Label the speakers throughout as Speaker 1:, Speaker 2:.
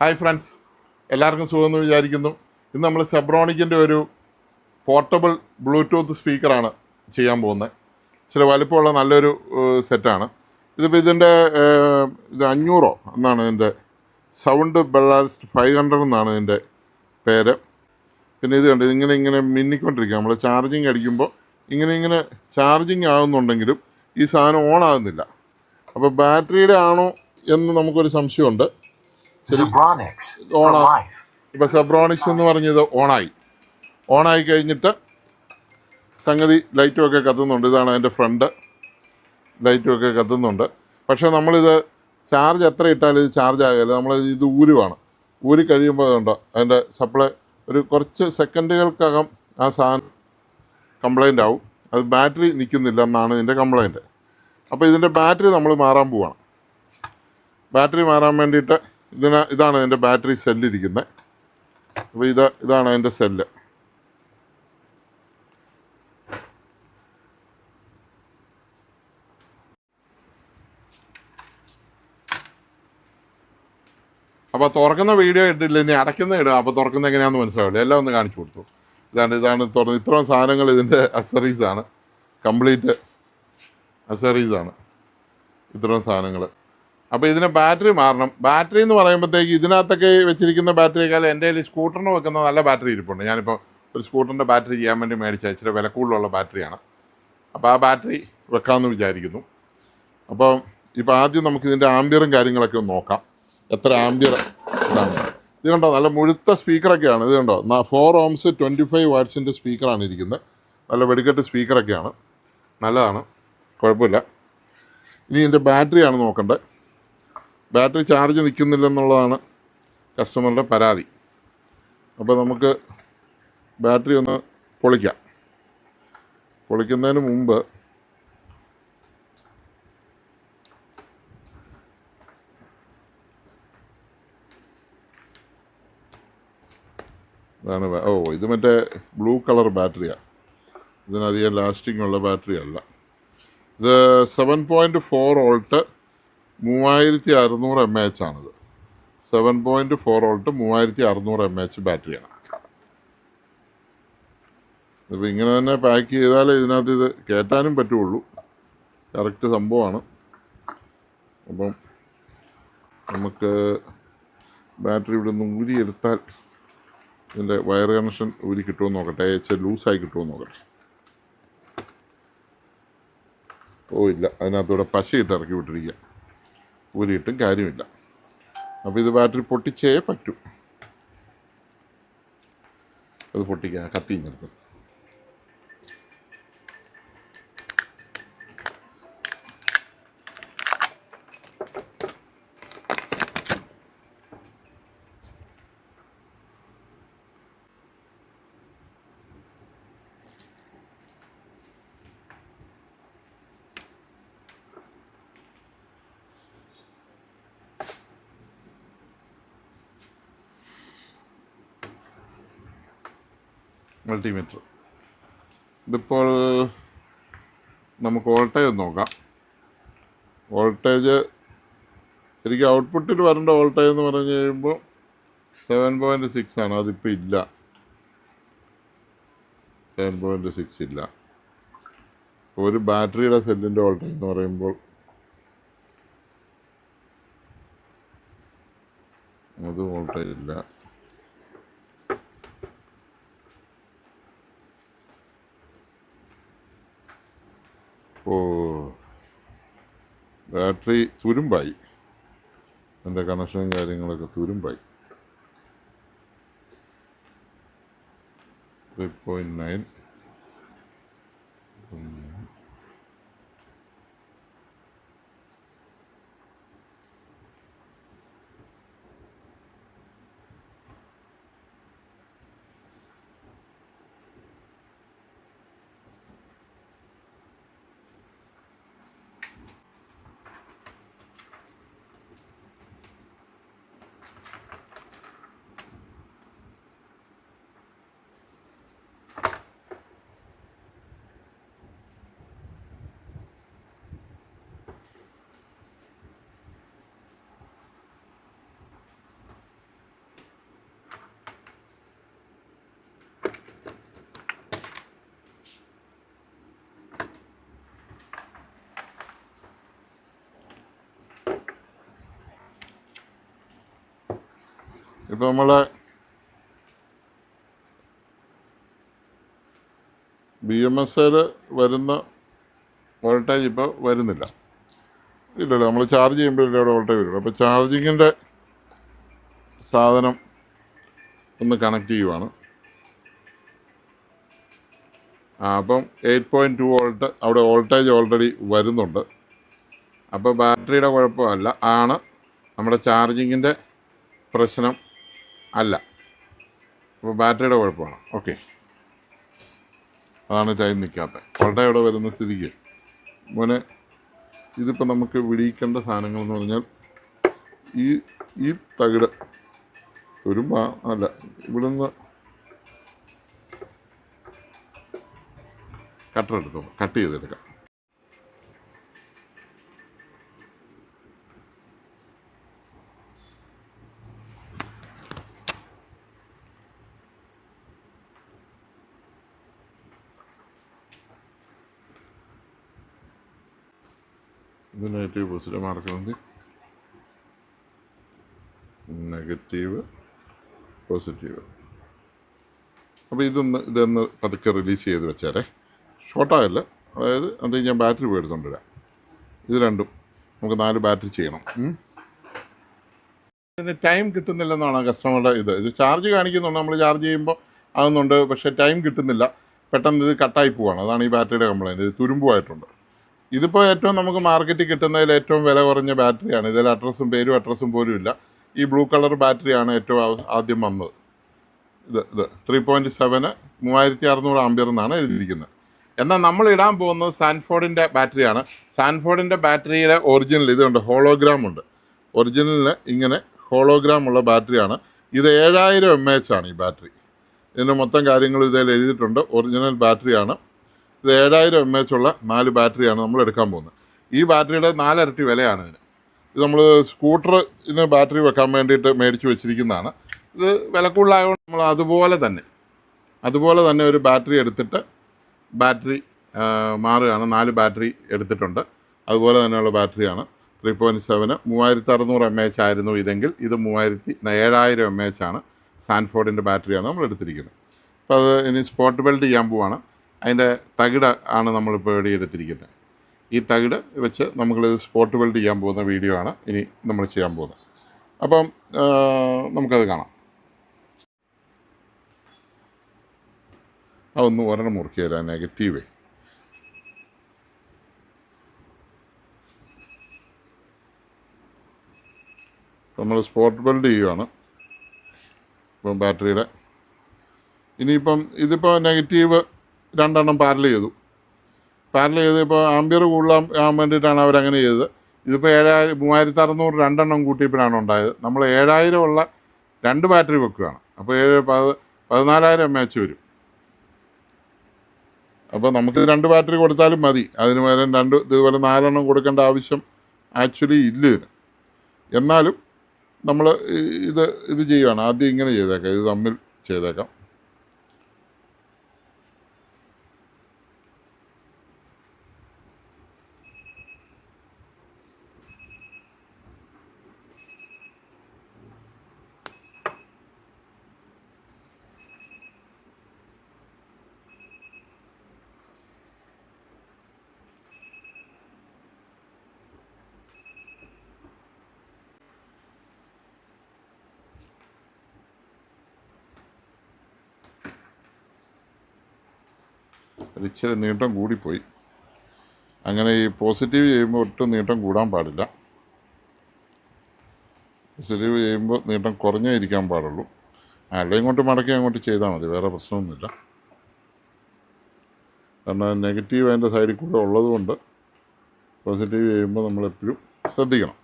Speaker 1: Hi friends, എല്ലാവർക്കും സുഖമെന്ന് വിചാരിക്കുന്നു. ഇന്ന് നമ്മൾ സെബ്രോണിക്കിൻ്റെ ഒരു പോർട്ടബിൾ ബ്ലൂടൂത്ത് സ്പീക്കറാണ് ചെയ്യാൻ പോകുന്നത്. ഇച്ചിരി വലുപ്പമുള്ള നല്ലൊരു സെറ്റാണ്. ഇതിപ്പോൾ ഇതിൻ്റെ ഇത് 500 എന്നാണ് ഇതിൻ്റെ സൗണ്ട് ബെല്ലാസ്റ്റ് 500 എന്നാണ് ഇതിൻ്റെ പേര്. പിന്നെ ഇത് കണ്ട് ഇങ്ങനെ മിന്നിക്കൊണ്ടിരിക്കുക. നമ്മൾ ചാർജിങ് അടിക്കുമ്പോൾ ഇങ്ങനെ ചാർജിങ് ആകുന്നുണ്ടെങ്കിലും ഈ സാധനം ഓൺ ആകുന്നില്ല. അപ്പോൾ ബാറ്ററിയുടെ ആണോ എന്ന് നമുക്കൊരു സംശയമുണ്ട്. ശരി, ഓണായി. ഇപ്പോൾ സെബ്രോണിക്സ് എന്ന് പറഞ്ഞത് ഓണായി കഴിഞ്ഞിട്ട് സംഗതി ലൈറ്റും ഒക്കെ കത്തുന്നുണ്ട്. ഇതാണ് അതിൻ്റെ ഫ്രണ്ട്, ലൈറ്റും ഒക്കെ കത്തുന്നുണ്ട്. പക്ഷേ നമ്മളിത് ചാർജ് എത്ര ഇട്ടാലും ഇത് ചാർജ് ആകില്ല. നമ്മൾ ഇത് ഊരി കഴിയുമ്പോൾ അതുണ്ടോ അതിൻ്റെ സപ്ലൈ ഒരു കുറച്ച് സെക്കൻഡുകൾക്കകം ആ സാധനം കംപ്ലൈൻ്റ് ആവും. അത് ബാറ്ററി നിൽക്കുന്നില്ല എന്നാണ് ഇതിൻ്റെ കംപ്ലൈൻറ്റ്. അപ്പോൾ ഇതിൻ്റെ ബാറ്ററി നമ്മൾ മാറാൻ പോവുകയാണ്. ബാറ്ററി മാറാൻ വേണ്ടിയിട്ട് ഇതാണ് അതിൻ്റെ ബാറ്ററി സെല്ലിരിക്കുന്നത്. അപ്പോൾ ഇതാണ് അതിൻ്റെ സെല്ല്. അപ്പോൾ തുറക്കുന്ന വീഡിയോ ഇട്ടില്ല, ഇനി അടയ്ക്കുന്ന ഇടുക. അപ്പോൾ തുറക്കുന്ന എങ്ങനെയാണെന്ന് മനസ്സിലാവില്ല. എല്ലാം ഒന്ന് കാണിച്ചു കൊടുത്തു. ഇതാണ് തുറന്ന് ഇത്രയും സാധനങ്ങൾ ഇതിൻ്റെ അക്സറീസാണ്, കംപ്ലീറ്റ് അക്സറീസാണ് ഇത്രയും സാധനങ്ങൾ. അപ്പോൾ ഇതിന് ബാറ്ററി മാറണം. ബാറ്ററി എന്ന് പറയുമ്പോഴത്തേക്ക് ഇതിനകത്തൊക്കെ വെച്ചിരിക്കുന്ന ബാറ്ററിയേക്കാൾ എൻ്റെ കയ്യിൽ സ്കൂട്ടറിന് വെക്കുന്ന നല്ല ബാറ്ററി ഇരിപ്പുണ്ട്. ഞാനിപ്പോൾ ഒരു സ്കൂട്ടറിൻ്റെ ബാറ്ററി ചെയ്യാൻ വേണ്ടി മേടിച്ച ഇച്ചിരി വില കൂടുതലുള്ള ബാറ്ററിയാണ്. അപ്പോൾ ആ ബാറ്ററി വെക്കാമെന്ന് വിചാരിക്കുന്നു. അപ്പോൾ ഇപ്പോൾ ആദ്യം നമുക്കിതിൻ്റെ ആംബിയറും കാര്യങ്ങളൊക്കെ ഒന്ന് നോക്കാം. എത്ര ആംബിയർ ഇതാണ്. ഇത് കണ്ടോ, നല്ല മുഴുത്ത സ്പീക്കറൊക്കെയാണ്. ഇത് കണ്ടോ, 4 ohms 25 watts സ്പീക്കറാണ് ഇരിക്കുന്നത്. നല്ല വെടിക്കെട്ട് സ്പീക്കറൊക്കെയാണ്, നല്ലതാണ്, കുഴപ്പമില്ല. ഇനി ഇതിൻ്റെ ബാറ്ററിയാണ് നോക്കേണ്ടത്. ബാറ്ററി ചാർജ് നിൽക്കുന്നില്ലെന്നുള്ളതാണ് കസ്റ്റമറുടെ പരാതി. അപ്പോൾ നമുക്ക് ബാറ്ററി ഒന്ന് പൊളിക്കാം. പൊളിക്കുന്നതിന് മുമ്പ് ഇത് മറ്റേ ബ്ലൂ കളർ ബാറ്ററിയാണ്. ഇതിനധികം ലാസ്റ്റിംഗ് ഉള്ള ബാറ്ററി അല്ല. ഇത് 7.4 volt 3600 mAh ആണിത്. 7.4 volt 3600 mAh ബാറ്ററിയാണ്. ഇപ്പോൾ ഇങ്ങനെ തന്നെ പാക്ക് ചെയ്താലേ ഇതിനകത്ത് ഇത് കയറ്റാനും പറ്റുള്ളൂ. കറക്റ്റ് സംഭവമാണ്. അപ്പം നമുക്ക് ബാറ്ററി ഇവിടെ നിന്ന് ഊരിയെടുത്താൽ ഇതിൻ്റെ വയർ കണക്ഷൻ ഊരി കിട്ടുമെന്ന് നോക്കട്ടെ. ലൂസായി കിട്ടുമെന്ന് നോക്കട്ടെ. ഇല്ല, അതിനകത്തൂടെ പശയിട്ട് ഇറക്കി വിട്ടിരിക്കുക. ഊരിയിട്ടും കാര്യമില്ല. അപ്പോൾ ഇത് ബാറ്ററി പൊട്ടിച്ചേ പറ്റൂ. അത് പൊട്ടിക്കുക, കത്തിഞ്ഞെടുത്ത്. മൾട്ടിമീറ്റർ ഇതിപ്പോൾ നമുക്ക് വോൾട്ടേജ് നോക്കാം. വോൾട്ടേജ് ശരിക്കും ഔട്ട്പുട്ടിൽ വരേണ്ട വോൾട്ടേജ് എന്ന് പറഞ്ഞു കഴിയുമ്പോൾ 7.6 ആണ്. അതിപ്പോൾ ഇല്ല, 7.6 ഇല്ല. ഒരു ബാറ്ററിയുടെ സെല്ലിൻ്റെ വോൾട്ടേജ് എന്ന് പറയുമ്പോൾ അത് വോൾട്ടേജ് ഇല്ല. ബാറ്ററി തുരുമ്പായി, എൻ്റെ കണക്ഷനും കാര്യങ്ങളൊക്കെ തുരുമ്പായി. 3.9 3.9 ഇപ്പോൾ നമ്മളെ BMSൽ വരുന്ന വോൾട്ടേജ് ഇപ്പോൾ വരുന്നില്ല. ഇല്ലല്ലോ, നമ്മൾ ചാർജ് ചെയ്യുമ്പോഴല്ലേ അവിടെ വോൾട്ടേജ് വരുള്ളൂ. അപ്പോൾ ചാർജിങ്ങിൻ്റെ സാധനം ഒന്ന് കണക്ട് ചെയ്യുവാണ്. അപ്പം 8.2 വോൾട്ട് അവിടെ വോൾട്ടേജ് ഓൾറെഡി വരുന്നുണ്ട്. അപ്പോൾ ബാറ്ററിയുടെ കുഴപ്പമല്ല, ആണ് നമ്മുടെ ചാർജിങ്ങിൻ്റെ പ്രശ്നം അല്ല. അപ്പോൾ ബാറ്ററിയുടെ കുഴപ്പമാണ്. ഓക്കെ, അതാണ് ടൈം നിൽക്കാത്തത്. വോൾട്ടേജ് അവിടെ വരുന്ന സ്ഥിതിക്ക് മോനെ ഇതിപ്പോൾ നമുക്ക് വിളിക്കേണ്ട സാധനങ്ങളെന്ന് പറഞ്ഞാൽ ഈ തകിട് അല്ല, ഇവിടുന്ന് കട്ടർ കട്ട് ചെയ്തെടുക്കാം. ഇത് നെഗറ്റീവ് പോസിറ്റീവ് മാർക്കുന്നത്, നെഗറ്റീവ് പോസിറ്റീവ്. അപ്പോൾ ഇതൊന്ന് പതുക്കെ റിലീസ് ചെയ്ത് വെച്ചേരെ, ഷോർട്ടാകല്ല. അതായത് അത് ഞാൻ ബാറ്ററി പോയി എടുത്തുകൊണ്ട് വരാം. ഇത് രണ്ടും നമുക്ക് 4 ബാറ്ററി ചെയ്യണം. ഇതിന് ടൈം കിട്ടുന്നില്ലെന്നാണ് കസ്റ്റമറുടെ ഇത് ചാർജ് കാണിക്കുന്നുണ്ട്, നമ്മൾ ചാർജ് ചെയ്യുമ്പോൾ ആകുന്നുണ്ട്, പക്ഷേ ടൈം കിട്ടുന്നില്ല. പെട്ടെന്ന് ഇത് കട്ടായി പോവാണ്. അതാണ് ഈ ബാറ്ററിയുടെ കംപ്ലയിൻറ്റ്. ഇത് തുരുമ്പുമായിട്ടുണ്ട്. ഇതിപ്പോൾ ഏറ്റവും നമുക്ക് മാർക്കറ്റിൽ കിട്ടുന്നതിൽ ഏറ്റവും വില കുറഞ്ഞ ബാറ്ററിയാണ്. ഇതിൽ പേരും അഡ്രസ്സും പോലും ഇല്ല. ഈ ബ്ലൂ കളർ ബാറ്ററിയാണ് ഏറ്റവും ആദ്യം വന്നത്. ഇത് 3.7 3600 ആംപിയർ എന്നാണ് എഴുതിയിരിക്കുന്നത്. എന്നാൽ നമ്മൾ ഇടാൻ പോകുന്നത് സാൻഫോർഡിൻ്റെ ബാറ്ററിയാണ്. സാൻഫോർഡിൻ്റെ ബാറ്ററിയുടെ ഒറിജിനൽ ഇതുണ്ട്, ഹോളോഗ്രാം ഉണ്ട്. ഒറിജിനലിന് ഇങ്ങനെ ഹോളോഗ്രാം ഉള്ള ബാറ്ററിയാണ്. ഇത് 7000 mAh ആണ് ഈ ബാറ്ററി. ഇതിൻ്റെ മൊത്തം കാര്യങ്ങൾ ഇതിൽ എഴുതിയിട്ടുണ്ട്. ഒറിജിനൽ ബാറ്ററിയാണ്. ഇത് 7000 mAh ഉള്ള 4 ബാറ്ററിയാണ് നമ്മൾ എടുക്കാൻ പോകുന്നത്. ഈ ബാറ്ററിയുടെ 4 ഇരട്ടി വിലയാണ് ഇതിന്. ഇത് നമ്മൾ സ്കൂട്ടറിന് ബാറ്ററി വെക്കാൻ വേണ്ടിയിട്ട് മേടിച്ച് വെച്ചിരിക്കുന്നതാണ്. ഇത് വില കൂടുതലായതുകൊണ്ട് നമ്മൾ അതുപോലെ തന്നെ ഒരു ബാറ്ററി എടുത്തിട്ട് ബാറ്ററി മാറുകയാണ്. 4 ബാറ്ററി എടുത്തിട്ടുണ്ട്. അതുപോലെ തന്നെയുള്ള ബാറ്ററിയാണ്. 3.7 3600 mAh ആയിരുന്നു ഇതെങ്കിൽ ഇത് 7000 mAh ആണ്. സാൻഫോർഡിൻ്റെ ബാറ്ററിയാണ് നമ്മൾ എടുത്തിരിക്കുന്നത്. അപ്പോൾ അത് ഇനി സ്പോട്ട് വെൽഡ് ചെയ്യാൻ പോവാണ്. അതിൻ്റെ തകിട് ആണ് നമ്മളിപ്പോൾ റെഡി ചെയ്തെടുത്തിരിക്കുന്നത്. ഈ തകിട് വെച്ച് നമ്മളിത് സ്പോട്ട് വെൽഡ് ചെയ്യാൻ പോകുന്ന വീഡിയോ ആണ് ഇനി നമ്മൾ ചെയ്യാൻ പോകുന്നത്. അപ്പം നമുക്കത് കാണാം. അതൊന്ന് ഒരെണ്ണം മുറുക്കി തരാം, നെഗറ്റീവേ. നമ്മൾ സ്പോട്ട് വെൽഡ് ചെയ്യുകയാണ് ഇപ്പം ബാറ്ററിയുടെ. ഇനിയിപ്പം ഇതിപ്പോൾ നെഗറ്റീവ് 2 എണ്ണം പാരൽ ചെയ്തു. ഇപ്പോൾ ആംബിയർ കൂടുതലാൻ വേണ്ടിയിട്ടാണ് അവരങ്ങനെ ചെയ്തത്. ഇതിപ്പോൾ 3600 2 എണ്ണം കൂട്ടിയപ്പോഴാണ് ഉണ്ടായത്. നമ്മൾ 7000 ഉള്ള 2 ബാറ്ററി വെക്കുകയാണ്. അപ്പോൾ 14000 mAh വരും. അപ്പോൾ നമുക്ക് 2 ബാറ്ററി കൊടുത്താലും മതി. അതിന് പകരം 2 ഇതുപോലെ 4 എണ്ണം കൊടുക്കേണ്ട ആവശ്യം ആക്ച്വലി ഇല്ല ഇതിന്. എന്നാലും നമ്മൾ ഇത് ചെയ്യുകയാണ്. ആദ്യം ഇങ്ങനെ ചെയ്തേക്കാം, ഇത് തമ്മിൽ ചെയ്തേക്കാം. ഇച്ചിരി നീട്ടം കൂടിപ്പോയി. അങ്ങനെ ഈ പോസിറ്റീവ് ചെയ്യുമ്പോൾ ഒട്ടും നീട്ടം കൂടാൻ പാടില്ല. പോസിറ്റീവ് ചെയ്യുമ്പോൾ നീട്ടം കുറഞ്ഞേ ഇരിക്കാൻ പാടുള്ളൂ. അല്ലെങ്കിൽ ഇങ്ങോട്ട് മടക്കി അങ്ങോട്ട് ചെയ്താൽ മതി, വേറെ പ്രശ്നമൊന്നുമില്ല. കാരണം നെഗറ്റീവ് അതിൻ്റെ സൈഡിൽ കൂടെ ഉള്ളതുകൊണ്ട് പോസിറ്റീവ് ചെയ്യുമ്പോൾ നമ്മളെപ്പോഴും ശ്രദ്ധിക്കണം.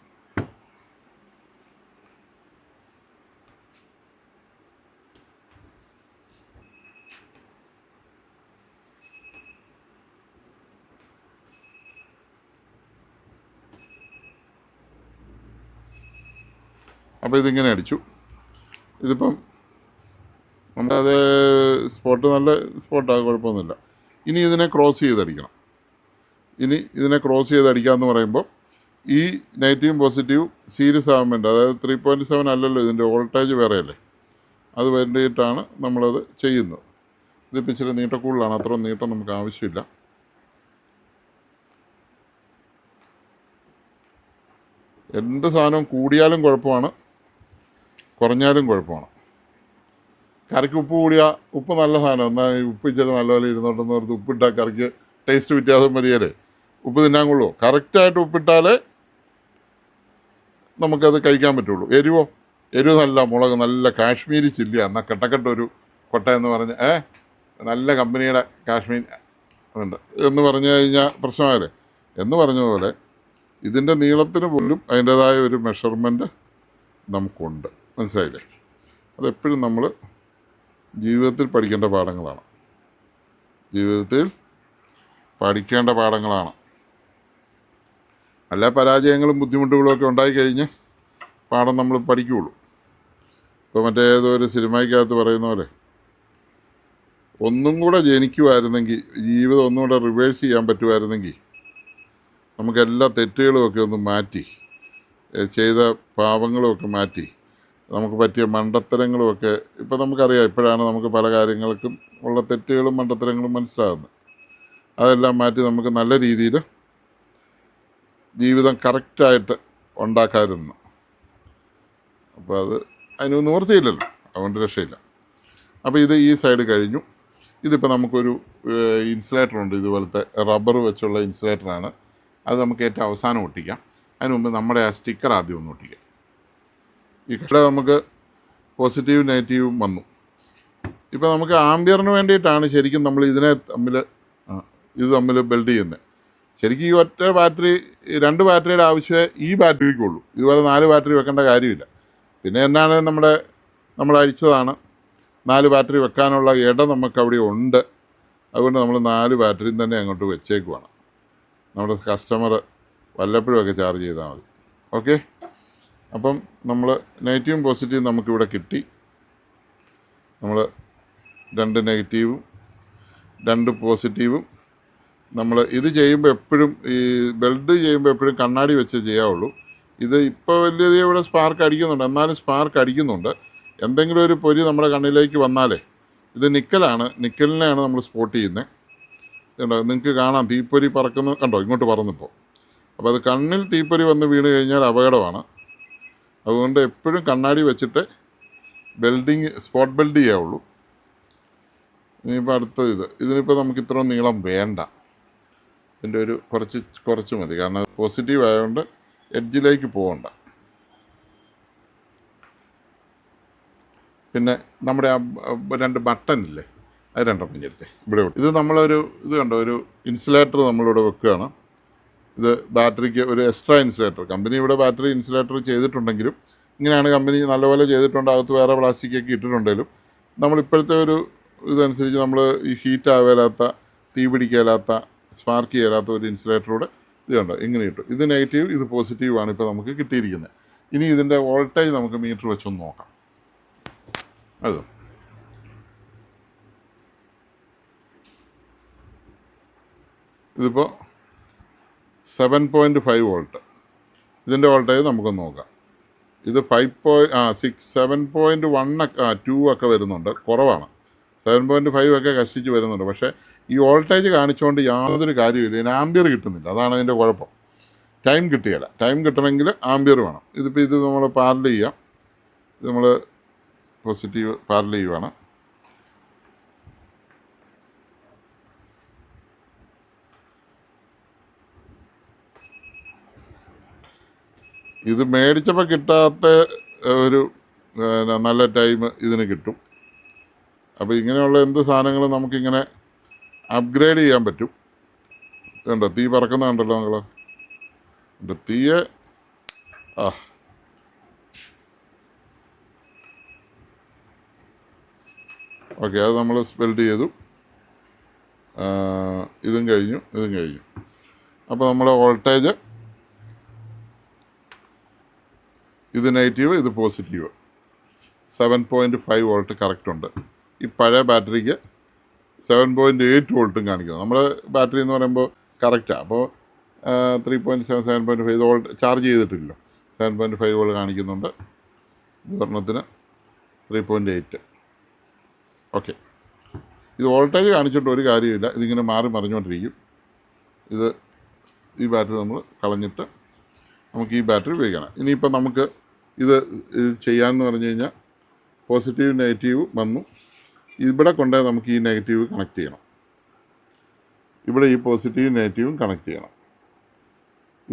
Speaker 1: അപ്പോൾ ഇതിങ്ങനെ അടിച്ചു. ഇതിപ്പം നമ്മളത് നല്ല സ്പോട്ടാണ്, കുഴപ്പമൊന്നുമില്ല. ഇനി ഇതിനെ ക്രോസ് ചെയ്തടിക്കണം. ഇതിനെ ക്രോസ് ചെയ്തടിക്കുക എന്ന് പറയുമ്പോൾ ഈ നെഗറ്റീവും പോസിറ്റീവും സീരീസ് ആകാൻ വേണ്ടി, അതായത് 3.7 അല്ലല്ലോ ഇതിൻ്റെ വോൾട്ടേജ് വേറെയല്ലേ, അത് വേണ്ടിയിട്ടാണ് നമ്മളത് ചെയ്യുന്നത്. ഇതിപ്പോൾ ഇച്ചിരി നീട്ടക്കൂടുതലാണ്, അത്ര നീട്ടം നമുക്ക് ആവശ്യമില്ല. എന്ത് സാധനവും കൂടിയാലും കുഴപ്പമാണ്, കുറഞ്ഞാലും കുഴപ്പമാണ്. കറിക്ക് ഉപ്പ് കൂടിയാൽ, ഉപ്പ് നല്ല സാധനം, എന്നാൽ ഈ ഉപ്പ് ഇച്ചിരി നല്ലപോലെ ഇരുന്നോട്ടെന്ന് ഓർത്ത് ഉപ്പിട്ടാൽ കറിക്ക് ടേസ്റ്റ് വ്യത്യാസം വരികയല്ലേ, ഉപ്പ് തിന്നാൻ കൊള്ളുമോ? കറക്റ്റായിട്ട് ഉപ്പിട്ടാലേ നമുക്കത് കഴിക്കാൻ പറ്റുള്ളൂ. എരിവ് നല്ല മുളക്, നല്ല കാശ്മീരി ചില്ലി, എന്നാൽ കെട്ടക്കെട്ടൊരു കൊട്ട എന്ന് പറഞ്ഞ് നല്ല കമ്പനിയുടെ കാശ്മീർ ഉണ്ട് എന്ന് പറഞ്ഞു കഴിഞ്ഞാൽ പ്രശ്നമായല്ലേ. എന്ന് പറഞ്ഞതുപോലെ ഇതിൻ്റെ നീളത്തിന് പോലും അതിൻ്റേതായ ഒരു മെഷർമെൻറ്റ് നമുക്കുണ്ട്, മനസ്സിലായില്ലേ? അതെപ്പോഴും നമ്മൾ ജീവിതത്തിൽ പഠിക്കേണ്ട പാഠങ്ങളാണ്, ജീവിതത്തിൽ പഠിക്കേണ്ട പാഠങ്ങളാണ്. അല്ല പരാജയങ്ങളും ബുദ്ധിമുട്ടുകളും ഒക്കെ ഉണ്ടായിക്കഴിഞ്ഞ് പാഠം നമ്മൾ പഠിക്കുകയുള്ളൂ. ഇപ്പോൾ മറ്റേ ഏതോ ഒരു സിനിമയ്ക്കകത്ത് പറയുന്ന പോലെ, ഒന്നും കൂടെ ജനിക്കുമായിരുന്നെങ്കിൽ, ജീവിതം ഒന്നും കൂടെ റിവേഴ്സ് ചെയ്യാൻ പറ്റുമായിരുന്നെങ്കിൽ, നമുക്കെല്ലാ തെറ്റുകളുമൊക്കെ ഒന്ന് മാറ്റി, ചെയ്ത പാപങ്ങളുമൊക്കെ മാറ്റി, നമുക്ക് പറ്റിയ മണ്ടത്തരങ്ങളുമൊക്കെ, ഇപ്പോൾ നമുക്കറിയാം ഇപ്പോഴാണ് നമുക്ക് പല കാര്യങ്ങൾക്കും ഉള്ള തെറ്റുകളും മണ്ടത്തരങ്ങളും മനസ്സിലാകുന്നത്. അതെല്ലാം മാറ്റി നമുക്ക് നല്ല രീതിയിൽ ജീവിതം കറക്റ്റായിട്ട് ഉണ്ടാക്കാമായിരുന്നു. അപ്പോൾ അതിന് നിവൃത്തിയില്ലല്ലോ, അതുകൊണ്ട് രക്ഷയില്ല. അപ്പോൾ ഈ സൈഡ് കഴിഞ്ഞു. ഇതിപ്പോൾ നമുക്കൊരു ഇൻസുലേറ്ററുണ്ട്, ഇതുപോലത്തെ റബ്ബർ വെച്ചുള്ള ഇൻസുലേറ്ററാണ്. അത് നമുക്ക് ഏറ്റവും അവസാനം ഒട്ടിക്കാം. അതിന് മുമ്പ് നമ്മുടെ ആ സ്റ്റിക്കർ ആദ്യം ഒന്ന് ഒട്ടിക്കാം. ഈ കട നമുക്ക് പോസിറ്റീവ് നെഗറ്റീവും വന്നു. ഇപ്പോൾ നമുക്ക് ആംബിയറിന് വേണ്ടിയിട്ടാണ് ശരിക്കും നമ്മൾ ഇത് തമ്മിൽ ബിൽഡ് ചെയ്യുന്നത്. ശരിക്കും ഈ ഒറ്റ ബാറ്ററി, 2 ബാറ്ററിയുടെ ആവശ്യമേ ഈ ബാറ്ററിക്കുള്ളൂ. ഇതുപോലെ 4 ബാറ്ററി വെക്കേണ്ട കാര്യമില്ല. പിന്നെ എന്നാണ് നമ്മൾ അഴിച്ചതാണ്, 4 ബാറ്ററി വെക്കാനുള്ള ഇടം നമുക്ക് അവിടെ ഉണ്ട്. അതുകൊണ്ട് നമ്മൾ 4 ബാറ്ററിയും തന്നെ അങ്ങോട്ട് വെച്ചേക്കുവാണ്. നമ്മുടെ കസ്റ്റമർ വല്ലപ്പോഴും ഒക്കെ ചാർജ് ചെയ്താൽ മതി. ഓക്കെ, അപ്പം നമ്മൾ നെഗറ്റീവും പോസിറ്റീവും നമുക്കിവിടെ കിട്ടി. നമ്മൾ 2 നെഗറ്റീവും 2 പോസിറ്റീവും നമ്മൾ ഇത് ചെയ്യുമ്പോൾ എപ്പോഴും, ഈ ബെൽഡ് ചെയ്യുമ്പോൾ എപ്പോഴും കണ്ണാടി വെച്ച് ചെയ്യാവുള്ളൂ. ഇത് ഇപ്പോൾ വലിയ ഇവിടെ സ്പാർക്ക് അടിക്കുന്നുണ്ട്, എന്നാലും സ്പാർക്ക് അടിക്കുന്നുണ്ട്. എന്തെങ്കിലും ഒരു പൊരി നമ്മുടെ കണ്ണിലേക്ക് വന്നാലേ, ഇത് നിക്കലിനെയാണ് നമ്മൾ സ്പോട്ട് ചെയ്യുന്നത്. കണ്ടോ, നിങ്ങൾക്ക് കാണാം തീപ്പൊരി പറക്കുന്നത് കണ്ടോ, ഇങ്ങോട്ട് പറന്നിപ്പോൾ. അപ്പോൾ അത് കണ്ണിൽ തീപ്പൊരി വന്ന് വീണ് കഴിഞ്ഞാൽ അപകടമാണ്. അതുകൊണ്ട് എപ്പോഴും കണ്ണാടി വെച്ചിട്ട് സ്പോട്ട് ബെൽഡ് ചെയ്യാവുള്ളൂ. ഇനിയിപ്പോൾ അടുത്തത് ഇതിനിപ്പോൾ നമുക്ക് ഇത്രയും നീളം വേണ്ട, ഇതിൻ്റെ ഒരു കുറച്ച് മതി. കാരണം പോസിറ്റീവ് ആയതുകൊണ്ട് എഡ്ജിലേക്ക് പോകണ്ട. പിന്നെ നമ്മുടെ ആ 2 ബട്ടൺ ഇല്ലേ, അത് 2 എടുത്തേ ഇവിടെ. ഇത് നമ്മളൊരു കണ്ടോ, ഒരു ഇൻസുലേറ്റർ നമ്മളിവിടെ വെക്കുകയാണ്. ഇത് ബാറ്ററിക്ക് ഒരു എക്സ്ട്രാ ഇൻസുലേറ്റർ. കമ്പനി ഇവിടെ ബാറ്ററി ഇൻസുലേറ്റർ ചെയ്തിട്ടുണ്ടെങ്കിലും, ഇങ്ങനെയാണ് കമ്പനി നല്ലപോലെ ചെയ്തിട്ടുണ്ട്. അകത്ത് വേറെ പ്ലാസ്റ്റിക്കൊക്കെ ഇട്ടിട്ടുണ്ടെങ്കിലും നമ്മളിപ്പോഴത്തെ ഒരു ഇതനുസരിച്ച് നമ്മൾ ഈ ഹീറ്റ് ആവേലാത്ത, തീ പിടിക്കാത്ത, സ്പാർക്ക് ചെയ്യാത്ത ഒരു ഇൻസുലേറ്ററൂടെ ഇത് കണ്ടോ ഇങ്ങനെ കിട്ടും. ഇത് നെഗറ്റീവ്, ഇത് പോസിറ്റീവാണ് ഇപ്പോൾ നമുക്ക് കിട്ടിയിരിക്കുന്നത്. ഇനി ഇതിൻ്റെ വോൾട്ടേജ് നമുക്ക് മീറ്റർ വെച്ചൊന്ന് നോക്കാം. ഇതിപ്പോൾ 7.5 വോൾട്ട്. ഇതിൻ്റെ വോൾട്ടേജ് നമുക്കൊന്ന് നോക്കാം. ഇത് 7.1 2 ഒക്കെ വരുന്നുണ്ട്, കുറവാണ്. 7.5 ഒക്കെ കഷ്ടിച്ച് വരുന്നുണ്ട്. പക്ഷേ ഈ വോൾട്ടേജ് കാണിച്ചുകൊണ്ട് യാതൊരു കാര്യമില്ല. ഇതിന് ആംബിയർ കിട്ടുന്നില്ല, അതാണ് അതിൻ്റെ കുഴപ്പം. ടൈം കിട്ടുകയില്ല. ടൈം കിട്ടണമെങ്കിൽ ആംബിയർ വേണം. ഇത് നമ്മൾ പാരൽ ചെയ്യാം. ഇത് നമ്മൾ പോസിറ്റീവ് പാരൽ ചെയ്യുവാണ്. ഇത് മേടിച്ചപ്പോൾ കിട്ടാത്ത ഒരു നല്ല ടൈം ഇതിന് കിട്ടും. അപ്പോൾ ഇങ്ങനെയുള്ള എന്ത് സാധനങ്ങളും നമുക്കിങ്ങനെ അപ്ഗ്രേഡ് ചെയ്യാൻ പറ്റും. കണ്ടോ തീ പറക്കുന്ന കണ്ടല്ലോ നിങ്ങൾ. തീയെ ഓക്കെ, അത് നമ്മൾ സ്പെൽഡ് ചെയ്തു. ഇതും കഴിഞ്ഞു. അപ്പോൾ നമ്മുടെ വോൾട്ടേജ്, ഇത് നെഗറ്റീവ്, ഇത് പോസിറ്റീവ്. 7.5 വോൾട്ട് കറക്റ്റ് ഉണ്ട്. ഈ പഴയ ബാറ്ററിക്ക് 7.8 വോൾട്ടും കാണിക്കുന്നു. നമ്മുടെ ബാറ്ററി എന്ന് പറയുമ്പോൾ കറക്റ്റാണ്. അപ്പോൾ 3.7 7.5 ഇത് ചാർജ് ചെയ്തിട്ടില്ലല്ലോ. 7.5 വോൾട്ട് കാണിക്കുന്നുണ്ട്. ഒരെണ്ണത്തിന് 3.8. ഓക്കെ, ഇത് വോൾട്ടേജ് കാണിച്ചിട്ട് ഒരു കാര്യമില്ല, ഇതിങ്ങനെ മാറി മറിഞ്ഞുകൊണ്ടിരിക്കും. ഈ ബാറ്ററി നമ്മൾ കളഞ്ഞിട്ട് നമുക്ക് ഈ ബാറ്ററി ഉപയോഗിക്കണം. ഇനിയിപ്പോൾ നമുക്ക് ഇത് ചെയ്യാമെന്ന് പറഞ്ഞു കഴിഞ്ഞാൽ പോസിറ്റീവ് നെഗറ്റീവ് വന്നു. ഇവിടെ കൊണ്ടേ നമുക്ക് ഈ നെഗറ്റീവ് കണക്ട് ചെയ്യണം. ഇവിടെ ഈ പോസിറ്റീവ് നെഗറ്റീവും കണക്ട് ചെയ്യണം.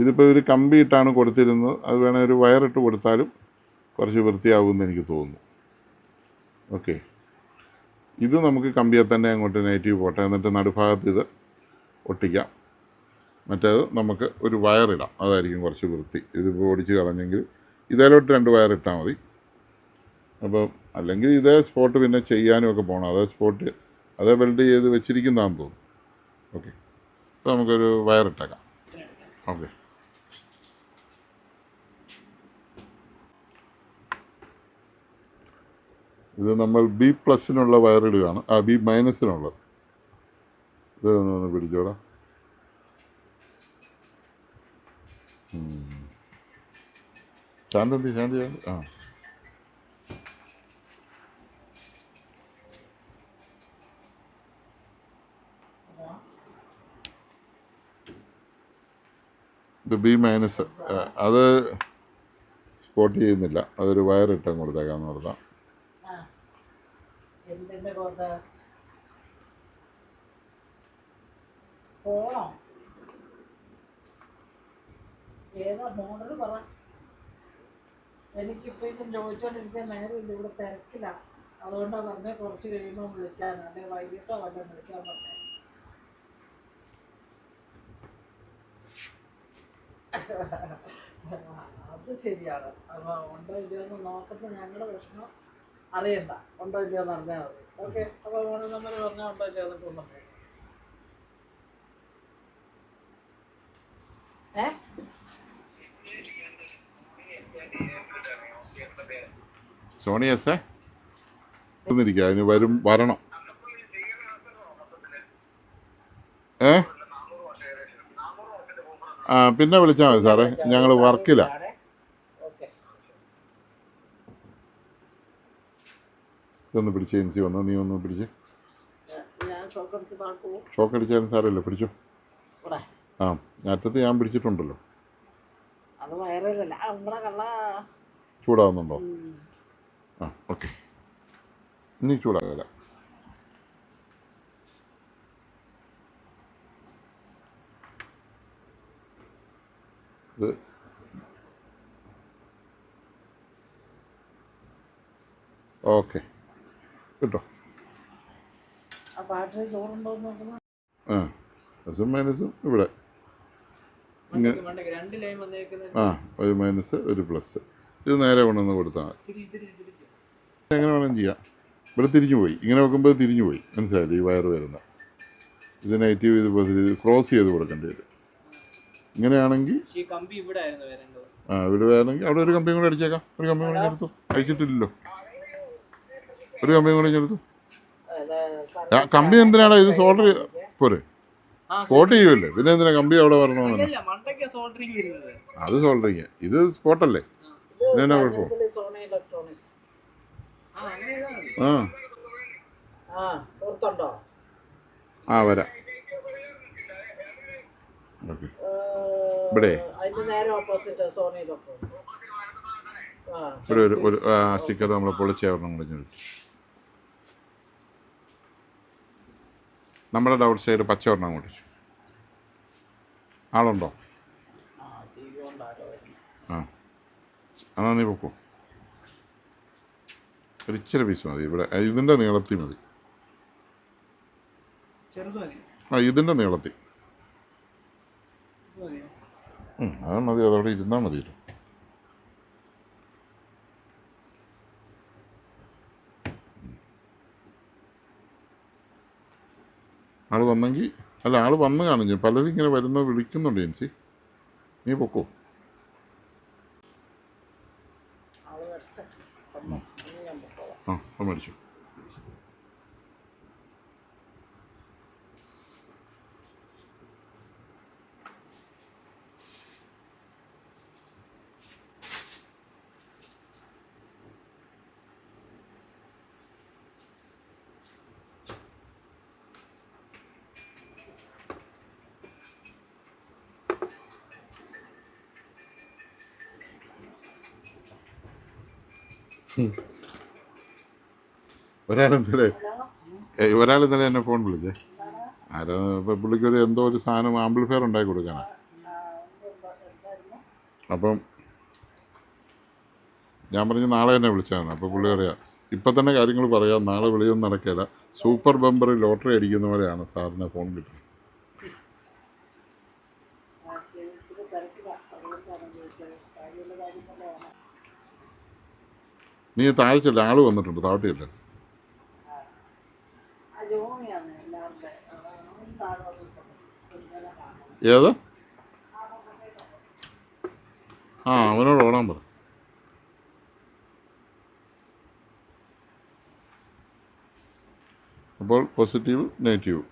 Speaker 1: ഇതിപ്പോൾ ഒരു കമ്പി ഇട്ടാണ് കൊടുത്തിരുന്നത്. അത് വേണേൽ ഒരു വയറിട്ട് കൊടുത്താലും കുറച്ച് വൃത്തിയാകുമെന്ന് എനിക്ക് തോന്നുന്നു. ഓക്കെ, ഇത് നമുക്ക് കമ്പിയെ തന്നെ അങ്ങോട്ട് നെഗറ്റീവ് പോട്ടെ, എന്നിട്ട് നടുഭാഗത്ത് ഇത് ഒട്ടിക്കാം. മറ്റേത് നമുക്ക് ഒരു വയറിടാം, അതായിരിക്കും കുറച്ച് വൃത്തി. ഇതിപ്പോൾ ഓടിച്ച് കളഞ്ഞെങ്കിൽ ഇതേലോട്ട് 2 വയറിട്ടാൽ മതി. അപ്പോൾ അല്ലെങ്കിൽ ഇതേ സ്പോട്ട് പിന്നെ ചെയ്യാനും ഒക്കെ പോകണം. അതേ വെൽഡ് ചെയ്ത് വെച്ചിരിക്കുന്നതാണെന്ന് തോന്നുന്നു. ഓക്കെ, അപ്പോൾ നമുക്കൊരു വയറിട്ടേക്കാം. ഓക്കെ, ഇത് നമ്മൾ B+ വയറിടുകയാണ്. B-നുള്ളത്. ഇത് ഒന്ന് പിടിച്ചോടാം. ചാണ്ടി ആ ഇത് B-, അത് സ്പോട്ട് ചെയ്യുന്നില്ല. അതൊരു വയറിട്ടും കൊടുത്തേക്കാന്ന് പറഞ്ഞാൽ
Speaker 2: ഏതാ മോഡൽ പറ. എനിക്കിപ്പോൾ ഇപ്പം ചോദിച്ചോണ്ടിരിക്കാൻ നേരമില്ല, ഇവിടെ തിരക്കില്ല. അതുകൊണ്ടാണ് പറഞ്ഞത് കുറച്ച് കഴിയുമ്പോൾ വിളിക്കാൻ, അല്ലെ വൈകിട്ടോ വല്ലതും വിളിക്കാൻ പറഞ്ഞത്. അത് ശരിയാണ്. അപ്പോൾ ഉണ്ടോ ഇല്ലയോ എന്ന് നോക്കുമ്പോൾ ഞങ്ങളുടെ വിഷമം അറിയണ്ട, ഉണ്ടോ ഇല്ലയോ എന്ന് അറിഞ്ഞാൽ മതി. ഓക്കെ, അപ്പോൾ മോനെ നമ്മൾ പറഞ്ഞാൽ ഉണ്ടോ ഇല്ലയോ എന്നൊക്കെ ഒന്ന് പറയാം.
Speaker 1: സോണി എസ് ഇരിക്കുക, അതിന് വരണം. പിന്നെ വിളിച്ചാൽ മതി സാറേ, ഞങ്ങൾ വർക്കില്ല. ഇതൊന്ന് പിടിച്ച് എൻസി വന്നോ, നീ ഒന്ന് പിടിച്ച്. ഷോക്ക് അടിച്ചാലും സാരമില്ല, പിടിച്ചോ. അറ്റത്ത് ഞാൻ പിടിച്ചിട്ടുണ്ടല്ലോ. ചൂടാവുന്നുണ്ടോ? ഓക്കെ, ഇനി ചൂടാകില്ല. ഇത് ഓക്കെ കേട്ടോ. പ്ലസും മൈനസും ഇവിടെ ഒരു മൈനസ് ഒരു പ്ലസ്. ഇത് നേരെ കൊണ്ടുവന്ന് കൊടുത്താൽ മതി. എങ്ങനെ വേണമെങ്കിലും ചെയ്യാം. ഇവിടെ തിരിഞ്ഞു പോയി, ഇങ്ങനെ വെക്കുമ്പോൾ തിരിഞ്ഞു പോയി, മനസ്സിലായില്ലേ? ഈ വയറ് വരുന്ന ഇത് നെഗറ്റീവ്, ഇത് പോസിറ്റീവ്, ക്രോസ് ചെയ്ത് കൊടുക്കേണ്ടി വരും. ഇങ്ങനെയാണെങ്കിൽ ഇവിടെ വേണമെങ്കിൽ അവിടെ ഒരു കമ്പിയും കൂടെ അടിച്ചേക്കാം. ഒരു കമ്പിയും കൂടെ എടുത്തു, അടിച്ചിട്ടില്ലല്ലോ. ഒരു കമ്പിയും കൂടെ എടുത്തു. കമ്പി എന്തിനാണ് ഇത്? സോൾഡർ പോരെ, സ്പോട്ട് ചെയ്യുമല്ലേ, പിന്നെ എന്തിനാ കമ്പി അവിടെ വരണമെന്ന്? അത് സോൾഡറിങ്, ഇത് സ്പോട്ടല്ലേ, ഇതിനാ കുഴപ്പം? വരാം. ഓക്കെ, ഇവിടെ ഒരു സ്റ്റിക്കർ നമ്മൾ പൊളിച്ചേർന്ന് മുടിഞ്ഞെടുത്തു. നമ്മുടെ ഡൗട്ട് സൈഡ് പച്ച ഒരെണ്ണം കൊണ്ടിച്ചു. ആളുണ്ടോ? എന്നാ നീ പൊക്കോ. ഒരു ഇച്ചിരി പീസ് മതി. ഇവിടെ ഇതിൻ്റെ നീളത്തിൽ മതി. ഇതിൻ്റെ നീളത്തിൽ അത് മതി. അതവിടെ ഇരുന്നാൽ മതിയല്ലോ. ആൾ വന്നെങ്കിൽ അല്ല, ആൾ വന്ന് കാണിച്ചു. പലരും ഇങ്ങനെ വരുന്ന വിളിക്കുന്നുണ്ട്. ജെൻസി നീ പൊക്കോ. മേടിച്ചു. ഒരാളിന്നലെ എന്നെ ഫോൺ വിളിച്ചേ. ആരോ ഇപ്പം പുള്ളിക്കൊരു എന്തോ ഒരു സാധനം ആംപ്ലിഫയർ ഉണ്ടാക്കി കൊടുക്കാനാണ്. അപ്പം ഞാൻ പറഞ്ഞു നാളെ തന്നെ വിളിച്ചാണ്. അപ്പോൾ പുള്ളി പറയാം ഇപ്പം തന്നെ കാര്യങ്ങൾ പറയാം, നാളെ വിളിയൊന്നും നടക്കില്ല. സൂപ്പർ ബമ്പർ ലോട്ടറി അടിക്കുന്ന പോലെയാണ് സാറിന് ഫോൺ കിട്ടുന്നത്. നീ താഴ്ചല്ല, ആള് വന്നിട്ടുണ്ട്, താഴ്ത്തിയല്ലേ. ഏത്? ആ, അവനോട് ഓടാൻ പറ. അപ്പോൾ പോസിറ്റീവ് നെഗറ്റീവ്.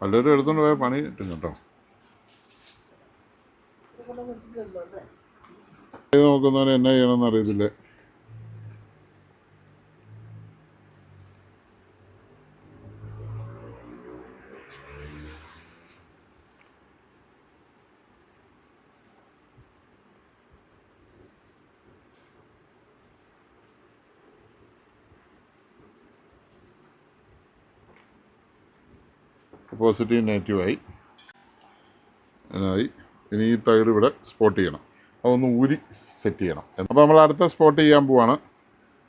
Speaker 1: പലരും എടുത്തുകൊണ്ട് പോയ പണി കിട്ടും കേട്ടോ. നോക്കുന്നവന് എന്നാ ചെയ്യണമെന്ന് അറിയത്തില്ലേ. പോസിറ്റീവ് നെഗറ്റീവായി അതിനായി. ഇനി ഈ ടയർ ഇവിടെ സ്പോട്ട് ചെയ്യണം, അതൊന്ന് ഊരി സെറ്റ് ചെയ്യണം. അപ്പോൾ നമ്മൾ അടുത്ത സ്പോട്ട് ചെയ്യാൻ പോവാണ്.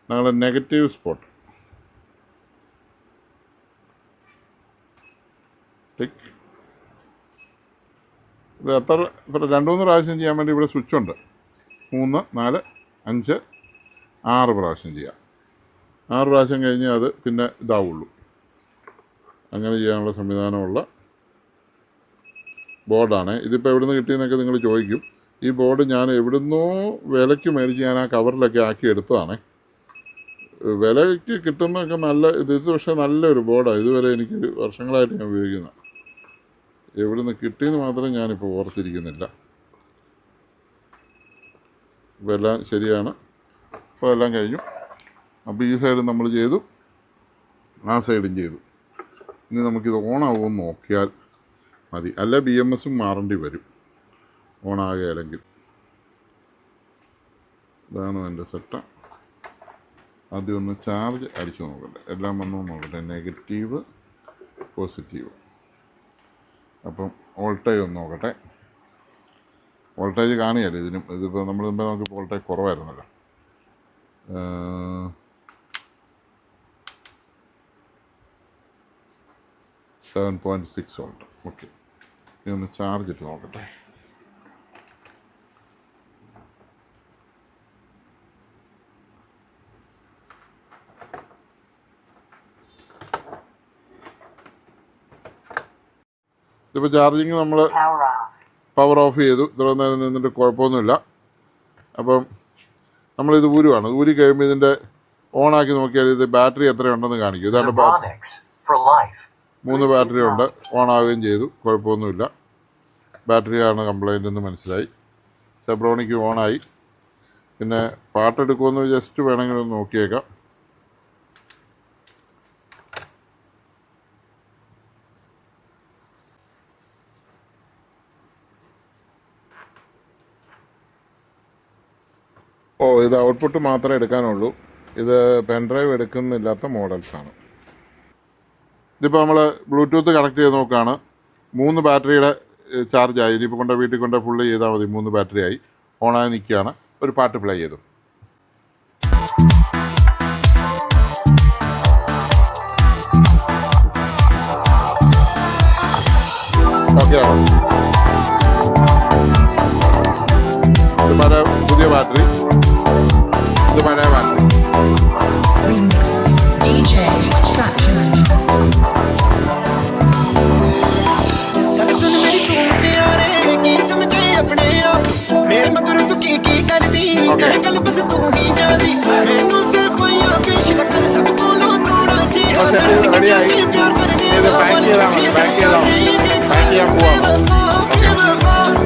Speaker 1: ഞങ്ങൾ നെഗറ്റീവ് സ്പോട്ട് ടിക്ക്. ഇത് എത്ര ഇപ്പോൾ 2-3 പ്രാവശ്യം ചെയ്യാൻ വേണ്ടി ഇവിടെ സ്വിച്ചുണ്ട്. 3, 4, 5, 6 പ്രാവശ്യം ചെയ്യാം. 6 പ്രാവശ്യം കഴിഞ്ഞ് അത് പിന്നെ ഇതാവുള്ളൂ. അങ്ങനെ ചെയ്യാനുള്ള സംവിധാനമുള്ള ബോർഡാണ്. ഇതിപ്പോൾ എവിടെ നിന്ന് കിട്ടിയെന്നൊക്കെ നിങ്ങൾ ചോദിക്കും. ഈ ബോർഡ് ഞാൻ എവിടുന്നോ വിലയ്ക്ക് മേടിച്ച് ഞാൻ ആ കവറിലൊക്കെ ആക്കി എടുത്തതാണ്. വിലയ്ക്ക് കിട്ടുന്നതൊക്കെ നല്ല ഇത് പക്ഷേ നല്ലൊരു ബോർഡാണ്. ഇതുവരെ എനിക്ക് വർഷങ്ങളായിട്ട് ഞാൻ ഉപയോഗിക്കുന്നത്. എവിടെ നിന്ന് കിട്ടിയെന്ന് മാത്രം ഞാനിപ്പോൾ ഓർത്തിരിക്കുന്നില്ല. ഇപ്പോൾ എല്ലാം ശരിയാണ്. അപ്പോൾ എല്ലാം കഴിഞ്ഞു. അപ്പോൾ ഈ സൈഡ് നമ്മൾ ചെയ്തു, ആ സൈഡും ചെയ്തു. ഇനി നമുക്കിത് ഓണാവുമെന്ന് നോക്കിയാൽ മതി. അല്ല BMS മാറേണ്ടി വരും ഓണാകുകയില്ലെങ്കിൽ. ഇതാണ് എൻ്റെ സെറ്റ്. ആദ്യം ഒന്ന് ചാർജ് അടിച്ചു നോക്കട്ടെ, എല്ലാം വന്നു നോക്കട്ടെ. Negative positive. അപ്പം വോൾട്ടേജ് ഒന്ന് നോക്കട്ടെ. വോൾട്ടേജ് കാണുകയല്ലേ ഇതിനും. ഇതിപ്പോൾ നമ്മൾ മുമ്പേ നോക്കിയപ്പോൾ വോൾട്ടേജ് കുറവായിരുന്നല്ലോ. 7.6 വോൾട്ട്. ഓക്കെ, ഇനി ഒന്ന് ചാർജ് ഇട്ട് നോക്കട്ടെ. ഇതിപ്പോൾ ചാർജിങ് നമ്മൾ പവർ ഓഫ് ചെയ്തു. ഇത്ര നേരം നിന്നിട്ട് കുഴപ്പമൊന്നുമില്ല. അപ്പം നമ്മളിത് ഊരുവാണ്. ഊരി കഴിയുമ്പോൾ ഇതിൻ്റെ ഓണാക്കി നോക്കിയാൽ ഇത് ബാറ്ററി എത്രയുണ്ടെന്ന് കാണിക്കും. ഇതാണ് 3 ബാറ്ററി ഉണ്ട്. ഓണാവുകയും ചെയ്തു, കുഴപ്പമൊന്നുമില്ല. ബാറ്ററിയാണ് കംപ്ലൈൻ്റ് എന്ന് മനസ്സിലായി. സെബ്രോണിക്ക് ഓണായി. പിന്നെ പാട്ടെടുക്കുമെന്ന് ജസ്റ്റ് വേണമെങ്കിൽ ഒന്ന് നോക്കിയേക്കാം. ഇത് ഔട്ട്പുട്ട് മാത്രമേ എടുക്കാനുള്ളൂ. ഇത് പെൻഡ്രൈവ് എടുക്കുന്നില്ലാത്ത മോഡൽസാണ്. ഇതിപ്പോൾ നമ്മൾ ബ്ലൂടൂത്ത് കണക്ട് ചെയ്ത് നോക്കുകയാണ്. 3 ബാറ്ററിയുടെ ചാർജായി. ഇനിയിപ്പോൾ വീട്ടിൽ കൊണ്ട് ഫുള്ള് ചെയ്താൽ മതി. 3 ബാറ്ററിയായി. ഓണായി നിൽക്കുകയാണ്. ഒരു പാട്ട് പ്ലേ ചെയ്തു. ഓക്കെ ആണോ? ഇത് പുതിയ ബാറ്ററി, ഇത് പഴയ ബാറ്ററി.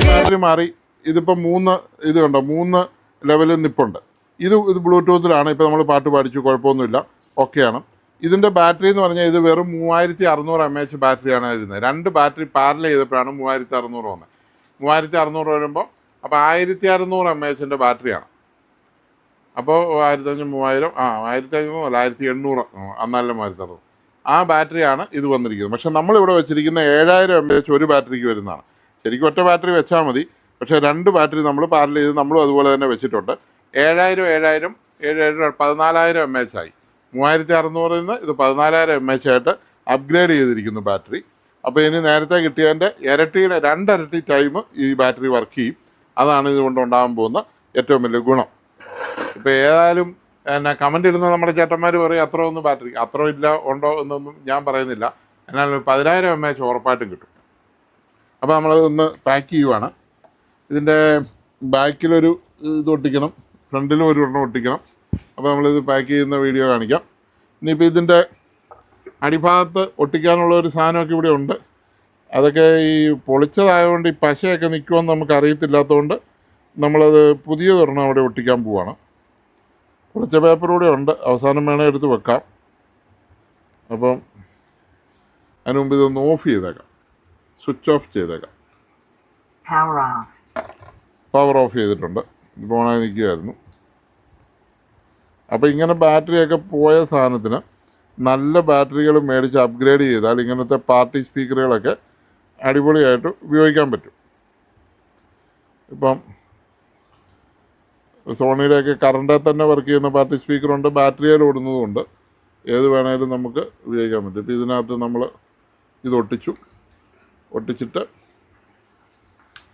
Speaker 1: ബാറ്ററി മാറി. ഇതിപ്പോൾ 3 ഇത് കണ്ടോ, 3 ലെവലിൽ നിൽപ്പുണ്ട്. ഇത് ബ്ലൂടൂത്തിലാണ്. ഇപ്പോൾ നമ്മൾ പാട്ട് പാടിച്ചു, കുഴപ്പമൊന്നുമില്ല, ഓക്കെയാണ്. ഇതിൻ്റെ ബാറ്ററി എന്ന് പറഞ്ഞാൽ ഇത് വെറും 3600 mAh ബാറ്ററിയാണ് ഇരുന്നത്. 2 ബാറ്ററി പാരൽ ചെയ്തപ്പോഴാണ് 3600 വന്നത്. 3600 വരുമ്പോൾ അപ്പോൾ 1600 mAh ബാറ്ററിയാണ്. അപ്പോൾ 1500 1500 അല്ല 1800 എന്നാലും 1600 ആ ബാറ്ററിയാണ് ഇത് വന്നിരിക്കുന്നത്. പക്ഷേ നമ്മളിവിടെ വെച്ചിരിക്കുന്ന 7000 mAh ഒരു ബാറ്ററിക്ക് വരുന്നതാണ്. ശരിക്കും ഒറ്റ ബാറ്ററി വെച്ചാൽ മതി, പക്ഷേ 2 ബാറ്ററി നമ്മൾ പാരൽ ചെയ്ത് നമ്മളും അതുപോലെ തന്നെ വെച്ചിട്ടുണ്ട്. 7000 14000 mAh ആയി. 3600 നിന്ന് ഇത് 14000 mAh ആയിട്ട് അപ്ഗ്രേഡ് ചെയ്തിരിക്കുന്നു ബാറ്ററി. അപ്പോൾ ഇനി നേരത്തെ കിട്ടിയതിൻ്റെ ഇരട്ടിയുടെ 2 ഇരട്ടി ടൈം ഈ ബാറ്ററി വർക്ക് ചെയ്യും. അതാണ് ഇതുകൊണ്ട് ഉണ്ടാകാൻ പോകുന്ന ഏറ്റവും വലിയ ഗുണം. ഇപ്പോൾ ഏതായാലും എന്നെ കമൻ്റ് ഇടുന്ന നമ്മുടെ ചേട്ടന്മാർ പറയും അത്ര ഒന്നും ബാറ്ററി അത്ര ഇല്ല ഉണ്ടോ എന്നൊന്നും ഞാൻ പറയുന്നില്ല. എന്നാൽ 10000 mAh ഉറപ്പായിട്ടും കിട്ടും. അപ്പോൾ നമ്മൾ ഒന്ന് പാക്ക് ചെയ്യുവാണ്. ഇതിൻ്റെ ബാക്കിലൊരു ഇത് ഒട്ടിക്കണം, ഫ്രണ്ടിലും ഒരു എണ്ണം ഒട്ടിക്കണം. അപ്പോൾ നമ്മളിത് പാക്ക് ചെയ്യുന്ന വീഡിയോ കാണിക്കാം. ഇനിയിപ്പോൾ ഇതിൻ്റെ അടിഭാഗത്ത് ഒട്ടിക്കാനുള്ള ഒരു സാധനമൊക്കെ ഇവിടെ ഉണ്ട്. അതൊക്കെ ഈ പൊളിച്ചതായതുകൊണ്ട് ഈ പശയൊക്കെ നിൽക്കുമെന്ന് നമുക്ക് അറിയത്തില്ലാത്തതുകൊണ്ട് നമ്മളത് പുതിയതൊരെണ്ണം അവിടെ ഒട്ടിക്കാൻ പോവാണ്. പൊളിച്ച പേപ്പർ കൂടെ ഉണ്ട്, അവസാനം വേണേൽ എടുത്ത് വെക്കാം. അപ്പം അതിന് മുമ്പ് ഇതൊന്ന് ഓഫ് ചെയ്തേക്കാം, സ്വിച്ച് ഓഫ് ചെയ്തേക്കാം. പവർ ഓഫ് ചെയ്തിട്ടുണ്ട്, ഇപ്പോൾ ഓണായി നിൽക്കുകയായിരുന്നു. അപ്പോൾ ഇങ്ങനെ ബാറ്ററിയൊക്കെ പോയ സാധനത്തിന് നല്ല ബാറ്ററികൾ മേടിച്ച് അപ്ഗ്രേഡ് ചെയ്താൽ ഇങ്ങനത്തെ പാർട്ടി സ്പീക്കറുകളൊക്കെ അടിപൊളിയായിട്ട് ഉപയോഗിക്കാൻ പറ്റും. ഇപ്പം സോണിയുടെയൊക്കെ കറണ്ടിൽ തന്നെ വർക്ക് ചെയ്യുന്ന പാർട്ടി സ്പീക്കറുണ്ട്, ബാറ്ററിയിൽ ഓടുന്നതുകൊണ്ട് ഏത് വേണേലും നമുക്ക് ഉപയോഗിക്കാൻ പറ്റും. ഇപ്പോൾ ഇതിനകത്ത് നമ്മൾ ഇത് ഒട്ടിച്ചിട്ട്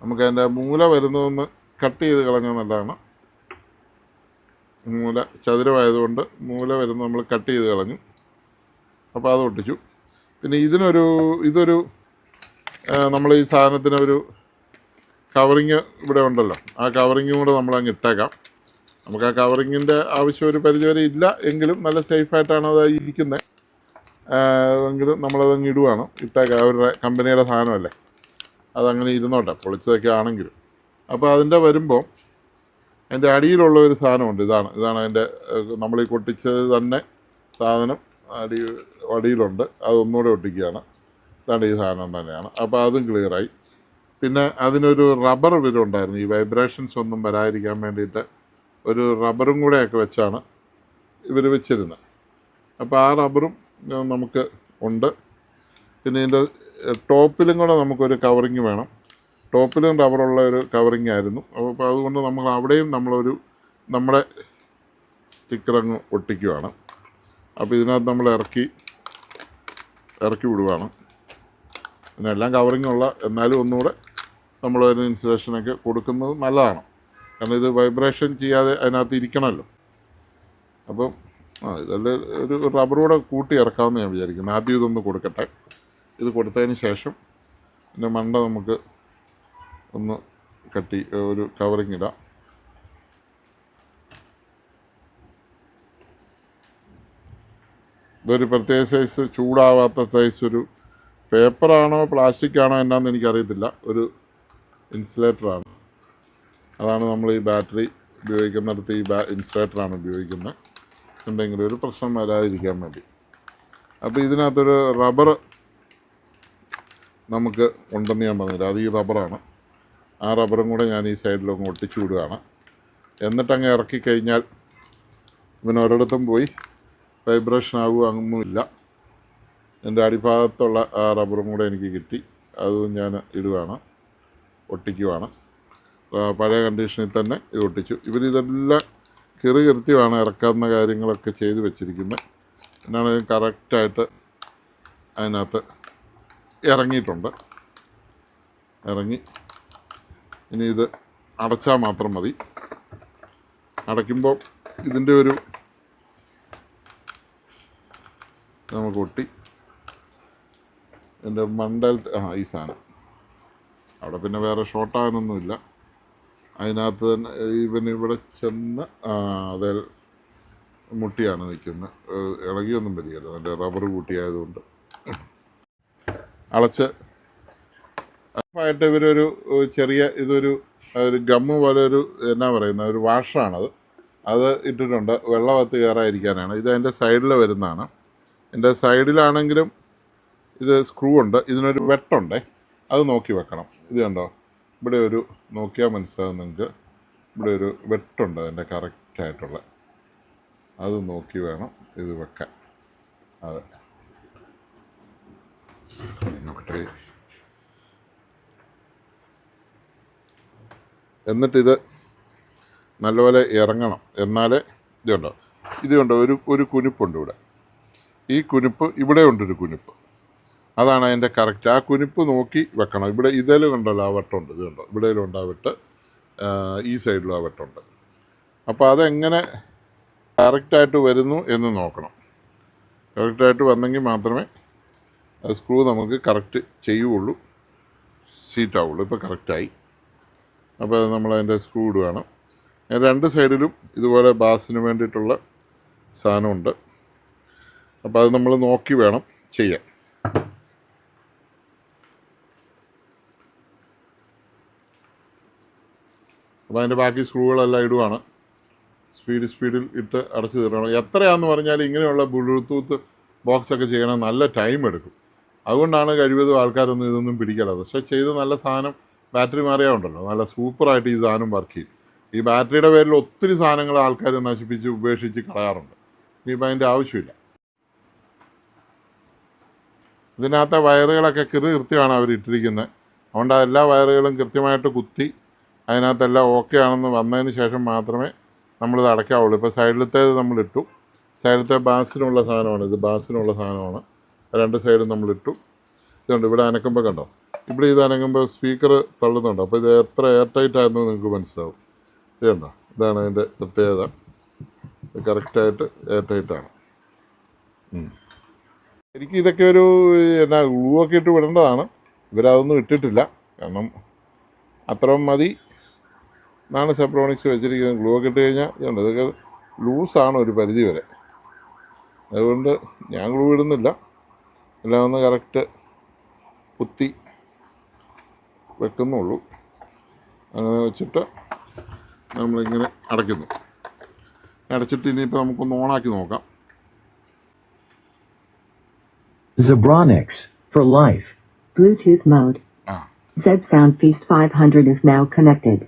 Speaker 1: നമുക്കതിൻ്റെ മൂല വരുന്നതൊന്ന് കട്ട് ചെയ്ത് കളഞ്ഞാൽ നല്ലതാണ്. മൂല ചതുരമായതുകൊണ്ട് മൂല വരുന്ന നമ്മൾ കട്ട് ചെയ്ത് കളഞ്ഞു. അപ്പോൾ അത് ഒട്ടിച്ചു. പിന്നെ ഇതൊരു നമ്മൾ ഈ സാധനത്തിനൊരു കവറിങ് ഇവിടെ ഉണ്ടല്ലോ, ആ കവറിങ്ങും കൂടെ നമ്മളങ്ങ് ഇട്ടേക്കാം. നമുക്ക് ആ കവറിങ്ങിൻ്റെ ആവശ്യം ഒരു പരിധിവരെ ഇല്ല എങ്കിലും നല്ല സേഫായിട്ടാണ് അത് ഇരിക്കുന്നത്. എങ്കിലും നമ്മളതങ്ങ് ഇടുവാണ്. ഇട്ടേക്കാം, അവരുടെ കമ്പനിയുടെ സാധനമല്ലേ, അതങ്ങനെ ഇരുന്നോട്ടെ, പൊളിച്ചതൊക്കെ ആണെങ്കിലും. അപ്പോൾ അതിൻ്റെ വരുമ്പോൾ അതിൻ്റെ അടിയിലുള്ള ഒരു സാധനമുണ്ട്. ഇതാണ് അതിൻ്റെ നമ്മൾ ഈ പൊട്ടിച്ചത് തന്നെ സാധനം അടിയിലുണ്ട്. അതൊന്നുകൂടെ ഒട്ടിക്കുകയാണ്. ഇതാണ് ഈ സാധനം തന്നെയാണ്. അപ്പോൾ അതും ക്ലിയറായി. പിന്നെ അതിനൊരു റബ്ബർ ഉണ്ടായിരുന്നു, ഈ വൈബ്രേഷൻസ് ഒന്നും വരാതിരിക്കാൻ വേണ്ടിയിട്ട് ഒരു റബ്ബറും കൂടെയൊക്കെ വെച്ചാണ് ഇവർ വെച്ചിരുന്നത്. അപ്പോൾ ആ റബ്ബറും നമുക്ക് ഉണ്ട്. പിന്നെ ഇതിൻ്റെ ടോപ്പിലും കൂടെ നമുക്കൊരു കവറിങ് വേണം. ടോപ്പിലും റബ്ബറുള്ള ഒരു കവറിങ് ആയിരുന്നു. അപ്പോൾ അതുകൊണ്ട് നമ്മൾ അവിടെയും നമ്മുടെ സ്റ്റിക്കർ അങ്ങ് ഒട്ടിക്കുവാണ്. അപ്പോൾ ഇതിനകത്ത് നമ്മൾ ഇറക്കി വിടുവാണ്. ഇതിനെല്ലാം കവറിങ്ങുള്ള എന്നാലും ഒന്നുകൂടെ നമ്മളൊരു ഇൻസുലേഷനൊക്കെ കൊടുക്കുന്നത് നല്ലതാണ്. കാരണം ഇത് വൈബ്രേഷൻ ചെയ്യാതെ അതിനകത്ത് ഇരിക്കണമല്ലോ. അപ്പം ഇതെല്ലാം ഒരു റബ്ബർ കൂടെ കൂട്ടി ഇറക്കാമെന്ന് ഞാൻ വിചാരിക്കുന്നു. ആദ്യം ഇതൊന്ന് കൊടുക്കട്ടെ. ഇത് കൊടുത്തതിന് ശേഷം ഇതിൻ്റെ മണ്ട നമുക്ക് ഒന്ന് ഒരു കവറിങ് ഇടാം. ഇതൊരു പ്രത്യേക സൈസ് ചൂടാവാത്ത സൈസ് ഒരു പേപ്പറാണോ പ്ലാസ്റ്റിക് ആണോ എന്നാന്ന് എനിക്കറിയത്തില്ല, ഒരു ഇൻസുലേറ്ററാണ്. അതാണ് നമ്മൾ ഈ ബാറ്ററി ഉപയോഗിക്കുന്നിടത്ത് ഈ ഇൻസുലേറ്ററാണ് ഉപയോഗിക്കുന്നത്, എന്തെങ്കിലും ഒരു പ്രശ്നം വരാതിരിക്കാൻ വേണ്ടി. അപ്പോൾ ഇതിനകത്തൊരു റബ്ബർ നമുക്ക് ഉണ്ടെന്ന് ഞാൻ പറഞ്ഞില്ല, അത് ഈ റബ്ബറാണ്. ആ റബ്ബറും കൂടെ ഞാൻ ഈ സൈഡിലൊന്ന് ഒട്ടിച്ചു വിടുകയാണ്. എന്നിട്ടങ്ങ് ഇറക്കിക്കഴിഞ്ഞാൽ ഇവൻ ഒരിടത്തും പോയി വൈബ്രേഷൻ ആവുക അങ്ങൊന്നുമില്ല. എൻ്റെ അടിഭാഗത്തുള്ള ആ റബ്ബറും കൂടെ എനിക്ക് കിട്ടി, അതും ഞാൻ ഇടുകയാണ്, ഒട്ടിക്കുവാണ്. പഴയ കണ്ടീഷനിൽ തന്നെ ഇത് ഒട്ടിച്ചു. ഇവരിതെല്ലാം കൃത്യമാണ് ഇറക്കാവുന്ന കാര്യങ്ങളൊക്കെ ചെയ്ത് വെച്ചിരിക്കുന്നത്. എന്നാണെങ്കിലും കറക്റ്റായിട്ട് അതിനകത്ത് ഇറങ്ങിയിട്ടുണ്ട്. ഇറങ്ങി ഇനി ഇത് അടച്ചാൽ മാത്രം മതി. അടയ്ക്കുമ്പോൾ ഇതിൻ്റെ ഒരു നമുക്ക് ഒട്ടി എൻ്റെ മണ്ടൽ ഈ സാധനം അവിടെ പിന്നെ വേറെ ഷോർട്ടാകാനൊന്നുമില്ല. അതിനകത്ത് തന്നെ ഇവിടെ ചെന്ന് അതേ മുട്ടിയാണ് നിൽക്കുന്നത്. ഇളകിയൊന്നും വരികയല്ല, നല്ല റബ്ബർ കൂട്ടിയായതുകൊണ്ട് അളച്ച് ആയിട്ട് ഇവരൊരു ചെറിയ ഒരു ഗമ്മ് പോലെ എന്നാ പറയുന്ന ഒരു വാഷറാണത്. അത് ഇട്ടിട്ടുണ്ട്, വെള്ളമകത്ത് കയറാതിരിക്കാനാണ്. ഇത് അതിൻ്റെ സൈഡിൽ വരുന്നതാണ്. എൻ്റെ സൈഡിലാണെങ്കിലും ഇത് സ്ക്രൂ ഉണ്ട്, ഇതിനൊരു വെട്ടുണ്ട്, അത് നോക്കി വെക്കണം. ഇത് കണ്ടോ, ഇവിടെ ഒരു നോക്കിയാൽ മനസ്സിലാകും നിങ്ങൾക്ക്, ഇവിടെ ഒരു വെട്ടുണ്ട് അതിൻ്റെ കറക്റ്റായിട്ടുള്ള, അത് നോക്കി വേണം ഇത് വെക്കാൻ. അതെ, നോക്കട്ടെ. എന്നിട്ടിത് നല്ലപോലെ ഇറങ്ങണം, എന്നാലേ ഇത് കണ്ടോ, ഇത് കണ്ടോ ഒരു കുനിപ്പുണ്ട് ഇവിടെ, ഈ കുനിപ്പ് ഇവിടെ ഉണ്ടൊരു കുനിപ്പ്, അതാണ് അതിൻ്റെ കറക്റ്റ്. ആ കുനിപ്പ് നോക്കി വെക്കണം. ഇവിടെ ഇതേലും കണ്ടല്ലോ ആ വെട്ടുണ്ട്, ഇത് കണ്ടോ, ഇവിടെയും ഉണ്ട് ആ വെട്ട്, ഈ സൈഡിലും ആ വെട്ടുണ്ട്. അപ്പോൾ അതെങ്ങനെ കറക്റ്റായിട്ട് വരുന്നു എന്ന് നോക്കണം. കറക്റ്റായിട്ട് വന്നെങ്കിൽ മാത്രമേ സ്ക്രൂ നമുക്ക് കറക്റ്റ് ചെയ്യുകയുള്ളൂ, സീറ്റാവുള്ളൂ. ഇപ്പോൾ കറക്റ്റായി. അപ്പോൾ അത് നമ്മളതിൻ്റെ സ്ക്രൂ ഇടുകയാണ്. രണ്ട് സൈഡിലും ഇതുപോലെ ബാസിന് വേണ്ടിയിട്ടുള്ള സാധനമുണ്ട്. അപ്പോൾ അത് നമ്മൾ നോക്കി വേണം ചെയ്യാൻ. അപ്പോൾ അതിൻ്റെ ബാക്കി സ്ക്രൂകളെല്ലാം ഇടുവാണ്. സ്പീഡിൽ ഇട്ട് അടച്ചു തീർക്കണം. എത്രയാണെന്ന് പറഞ്ഞാൽ ഇങ്ങനെയുള്ള ബ്ലൂടൂത്ത് ബോക്സൊക്കെ ചെയ്യണം നല്ല ടൈം എടുക്കും. അതുകൊണ്ടാണ് കഴിവതും ആൾക്കാരൊന്നും ഇതൊന്നും പിടിക്കാത്തത്. പക്ഷേ ചെയ്ത് നല്ല സാധനം ബാറ്ററി മാറിയാലുണ്ടല്ലോ നല്ല സൂപ്പറായിട്ട് ഈ സാധനം വർക്ക് ചെയ്യും. ഈ ബാറ്ററിയുടെ പേരിൽ ഒത്തിരി സാധനങ്ങൾ ആൾക്കാർ നശിപ്പിച്ച് ഉപേക്ഷിച്ച് കളയാറുണ്ട്. ഇനിയിപ്പോൾ അതിൻ്റെ ആവശ്യമില്ല. ഇതിനകത്തെ വയറുകളൊക്കെ കൃത്യമാണ് അവർ ഇട്ടിരിക്കുന്നത്. അതുകൊണ്ട് എല്ലാ വയറുകളും കൃത്യമായിട്ട് കുത്തി അതിനകത്തെല്ലാം ഓക്കെ ആണെന്ന് വന്നതിന് ശേഷം മാത്രമേ നമ്മളിത് അടയ്ക്കാവുള്ളൂ. ഇപ്പോൾ സൈഡിലത്തേത് നമ്മളിട്ടു. സൈഡിലത്തെ ബാസിനുള്ള സാധനമാണ് ഇത്, ബാസിനുള്ള സാധനമാണ്. രണ്ട് സൈഡും നമ്മളിട്ടു. ഇതുണ്ട്, ഇവിടെ അനക്കുമ്പോൾ കണ്ടോ, ഇവിടെ ഇത് അനങ്ങുമ്പോൾ സ്പീക്കർ തള്ളുന്നുണ്ട്. അപ്പോൾ ഇത് എത്ര എയർ ടൈറ്റ് ആയിരുന്നു നിങ്ങൾക്ക് മനസ്സിലാവും. ഇത് കണ്ടോ, ഇതാണ് അതിൻ്റെ പ്രത്യേകത. ഇത് കറക്റ്റായിട്ട് എയർ ടൈറ്റാണ്. എനിക്ക് ഇതൊക്കെ ഒരു ഗ്ലൂ ഒക്കെ ഇട്ട് വിടേണ്ടതാണ്. ഇവരതൊന്നും ഇട്ടിട്ടില്ല. കാരണം അത്രയും മതി എന്നാണ് സെബ്രോണിക്സ് വെച്ചിരിക്കുന്നത്. ഗ്ലൂ ഒക്കെ ഇട്ട് കഴിഞ്ഞാൽ ഇതുണ്ട്, ഇതൊക്കെ ലൂസാണ് ഒരു പരിധി വരെ. അതുകൊണ്ട് ഞാൻ ഗ്ലൂ ഇടുന്നില്ല. എല്ലാം ഒന്ന് കറക്റ്റ് കുത്തി വെക്കുന്നുള്ളൂ. അങ്ങനെ വെച്ചിട്ട് നമ്മളിങ്ങനെ അടയ്ക്കുന്നു. അടച്ചിട്ട് ഇനിയിപ്പോൾ നമുക്കൊന്ന് ഓണാക്കി നോക്കാം.
Speaker 3: Zebronics for life.
Speaker 4: Bluetooth mode. Z Sound Feast 500 is now connected.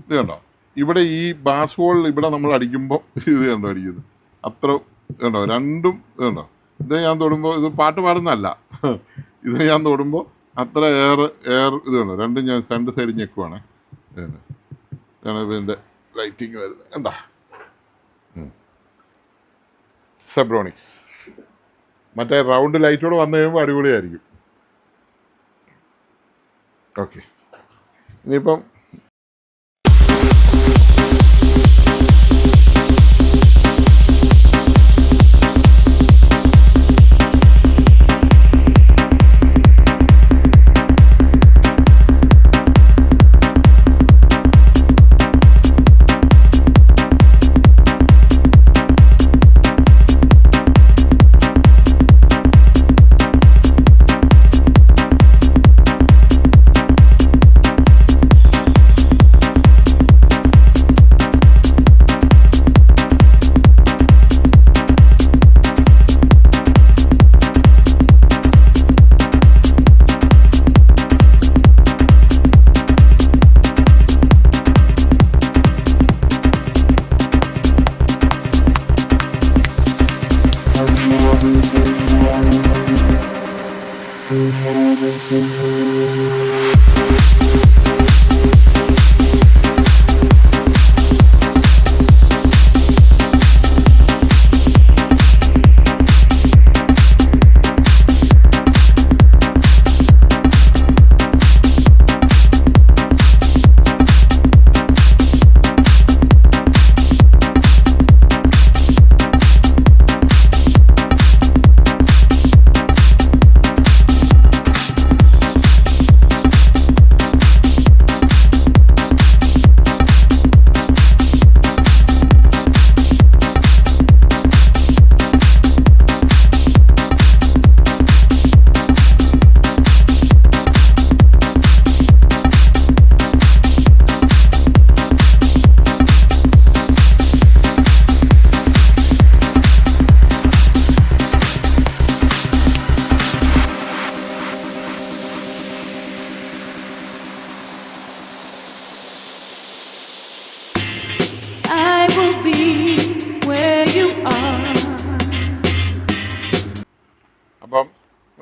Speaker 1: ഇത് കണ്ടോ, ഇവിടെ ഈ ബാസ് ഹോൾ ഇവിടെ നമ്മൾ അടിക്കുമ്പോൾ ഇത് കണ്ടോ അടിക്കുന്നത് അത്ര കണ്ടോ, രണ്ടും ഇത് കണ്ടോ. ഇത് ഞാൻ തൊടുമ്പോൾ ഇത് പാട്ട് പാടുന്നതല്ല, ഇത് ഞാൻ തൊടുമ്പോൾ അത്ര എയർ ഇത് കണ്ടോ, രണ്ടും ഞാൻ രണ്ട് സൈഡ് ഞെക്കുവാണ്. ഇതാണ് ഇതിൻ്റെ ലൈറ്റിങ് വരുന്നത്. എന്താ സെബ്രോണിക്സ് മറ്റേ റൗണ്ട് ലൈറ്റോട് വന്നു കഴിയുമ്പോൾ അടിപൊളിയായിരിക്കും. ഓക്കെ, ഇനിയിപ്പം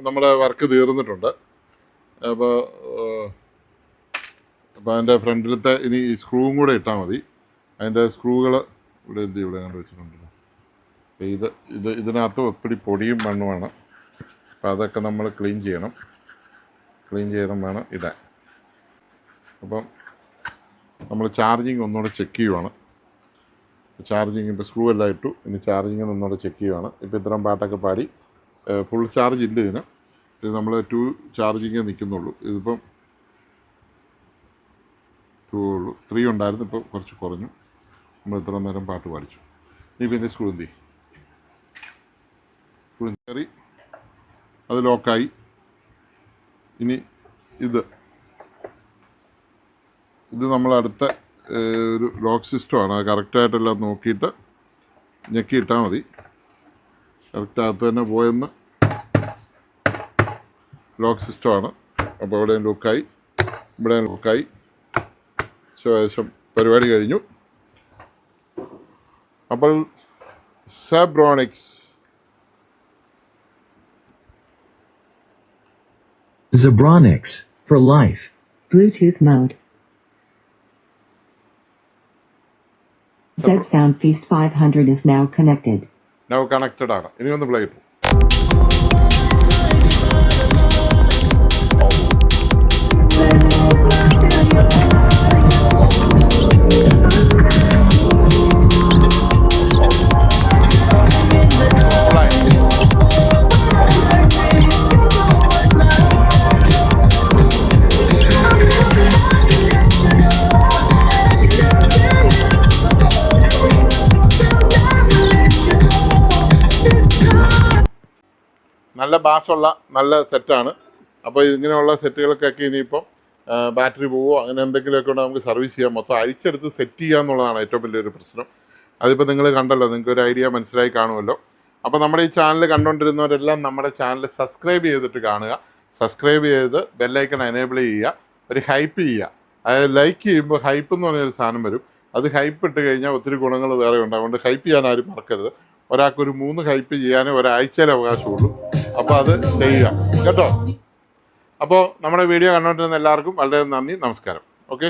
Speaker 1: നമ്മുടെ വർക്ക് തീർന്നിട്ടുണ്ട്. അപ്പോൾ അതിൻ്റെ ഫ്രണ്ടിലത്തെ ഇനി ഈ സ്ക്രൂവും കൂടെ ഇട്ടാൽ മതി. അതിൻ്റെ സ്ക്രൂകൾ ഇവിടെ കണ്ട് വെച്ചിട്ടുണ്ടല്ലോ. അപ്പോൾ ഇതിനകത്ത് ഒത്തിരി പൊടിയും മണ്ണുമാണ്. അപ്പോൾ അതൊക്കെ നമ്മൾ ക്ലീൻ ചെയ്യണം വേണം ഇടാൻ. അപ്പം നമ്മൾ ചാർജിങ് ഒന്നുകൂടെ ചെക്ക് ചെയ്യുവാണ്. ചാർജിങ് ഇപ്പോൾ സ്ക്രൂ എല്ലാം ഇട്ടു, ഇനി ചാർജിങ് ഒന്നുകൂടെ ചെക്ക് ചെയ്യുവാണ്. ഇപ്പോൾ ഇത്രയും പാട്ടൊക്കെ പാടി ഫുൾ ചാർജ് ഇല്ല ഇതിന്. ഇത് നമ്മൾ 2 ചാർജിങ്ങേ നിൽക്കുന്നുള്ളൂ. ഇതിപ്പം 2 ഉള്ളൂ. 3 ഉണ്ടായിരുന്നു, ഇപ്പോൾ കുറച്ച് കുറഞ്ഞു. നമ്മൾ ഇത്ര നേരം പാട്ട് പാടിച്ചു. ഇനി പിന്നെ സ്ക്രൂ കയറി അത് ലോക്കായി. ഇനി ഇത് നമ്മൾ അടുത്ത ഒരു ലോക്ക് സിസ്റ്റമാണ്. അത് കറക്റ്റായിട്ടെല്ലാം നോക്കിയിട്ട് ഞെക്കിയിട്ടാൽ മതി. കറക്റ്റ് അകത്ത് തന്നെ പോയെന്ന് ലോക്ക് സിസ്റ്റമാണ്. അപ്പോൾ ഇവിടെയും ലോക്കായി, ഇവിടെയും ലോക്കായി. ഏകദേശം പരിപാടി കഴിഞ്ഞു. അപ്പോൾ Zebronics
Speaker 3: Zebronics for life.
Speaker 4: Bluetooth mode. Z Sound Feast 500 is now connected.
Speaker 1: Now connected ആണ്. ഇനി ഒന്ന് പ്ലേ ചെയ്തു. നല്ല ബാസുള്ള നല്ല സെറ്റാണ്. അപ്പോൾ ഇങ്ങനെയുള്ള സെറ്റുകൾക്കൊക്കെ ഇനിയിപ്പം ബാറ്ററി പോവോ അങ്ങനെ എന്തെങ്കിലുമൊക്കെ ഉണ്ടെങ്കിൽ നമുക്ക് സർവീസ് ചെയ്യാം. മൊത്തം അഴിച്ചെടുത്ത് സെറ്റ് ചെയ്യുക എന്നുള്ളതാണ് ഏറ്റവും വലിയൊരു പ്രശ്നം. അതിപ്പോൾ നിങ്ങൾ കണ്ടല്ലോ, നിങ്ങൾക്ക് ഒരു ഐഡിയ മനസ്സിലായി കാണുമല്ലോ. അപ്പോൾ നമ്മുടെ ഈ ചാനൽ കണ്ടുകൊണ്ടിരുന്നവരെല്ലാം നമ്മുടെ ചാനൽ സബ്സ്ക്രൈബ് ചെയ്തിട്ട് കാണുക. സബ്സ്ക്രൈബ് ചെയ്ത് ബെല്ലൈക്കൺ എനേബിൾ ചെയ്യുക. ഒരു ഹൈപ്പ് ചെയ്യുക. അതായത് ലൈക്ക് ചെയ്യുമ്പോൾ ഹൈപ്പ് എന്ന് പറഞ്ഞൊരു സാധനം വരും. അത് ഹൈപ്പ് ഇട്ട് കഴിഞ്ഞാൽ ഒത്തിരി ഗുണങ്ങൾ വേറെ ഉണ്ട്. അതുകൊണ്ട് ഹൈപ്പ് ചെയ്യാൻ ആരും മറക്കരുത്. ഒരാൾക്കൊരു 3 ഹൈപ്പ് ചെയ്യാനേ ഒരാഴ്ചയിലെ അവകാശമുള്ളൂ. അപ്പോൾ അത് ചെയ്യുക കേട്ടോ. അപ്പോൾ നമ്മുടെ വീഡിയോ കണ്ടുകൊണ്ടിരുന്ന എല്ലാവർക്കും വളരെ നന്ദി, നമസ്കാരം. ഓക്കെ.